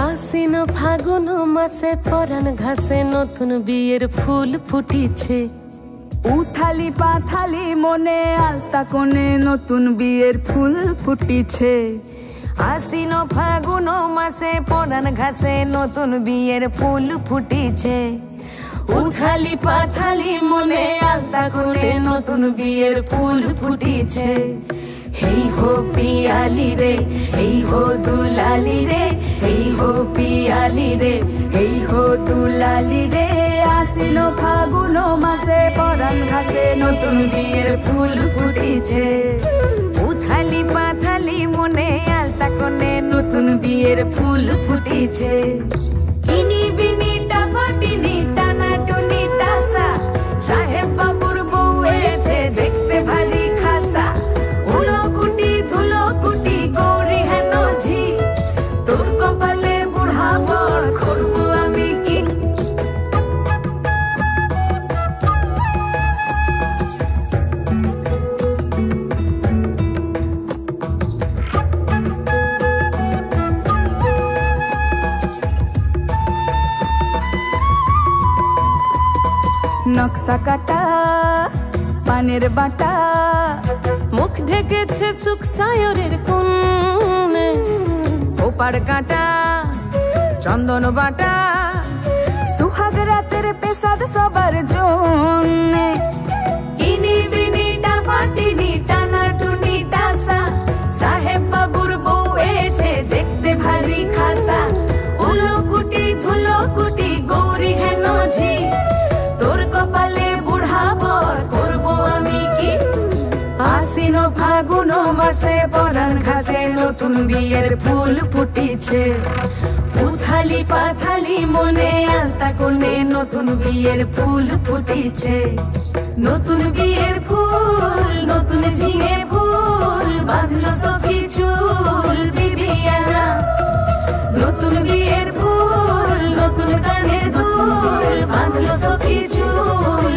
আশ্বিন ফাগুন মাসে পরাণ ঘাসে নতুন বিয়ের ফুল ফুটিছে। উথালি পাথালি মনে আলতা কোণে নতুন বিয়ের ফুল ফুটিছে। আশ্বিন ফাগুন মাসে পরাণ ঘাসে নতুন বিয়ের ফুল ফুটিছে। উথালি পাথালি মনে আলতা কোণে নতুন বিয়ের ফুল ফুটিছে। হেই হো পিয়ালি রে, হেই হো দুলালি রে, হেই হো পিয়ালি রে, হেই হো দুলালি রে। আশ্বিন ফাগুন মাসে পরাণ ঘাসে নতুন বিয়ের ফুল ফুটিছে। উথালি পাথালি মনে আলতা কোণে নতুন বিয়ের ফুল ফুটিছে। ইনি বিনি টাপাটিনি টানা টুনি টাসা, সাহেব বাবুর বউ এসে দেখতে ভারী খাসা। উলো কুটি ধুলো কুটি গৌরী হেন ঝি, তোর কপালে বুড়া বর করবো আমি কি। নকশা কাটা পানের বাটা, মুখ ঢেকেছে সুখ সায়রের কোণে। ওপার কাটা চন্দন বাটা, সুহাগ রাতের পেশাদ সবার জন্যে। ইনি বিনি টাপাটিনি টানা টুনি টাসা, সাহেব বাবুর বউ এসে দেখতে ভারী খাসা। উলো কুটি ধুলো কুটি গৌরী হেন ঝি, তোর কপালে বুড়া বর করবো আমি কি। আশ্বিন ফাগুন মাসে পরাণ ঘাসে নতুন বিয়ের ফুল ফুটিছে। উথালি পাথালি মনে আলতা কোণে নতুন বিয়ের ফুল ফুটিছে। নতুন বিয়ের ফুল নতুন ঝিঙে ফুল, বাঁধলো সখী চুল বিবিয়ানা। নতুন বিয়ের ফুল নতুন কানের দুল, বাঁধলো সখী চুল।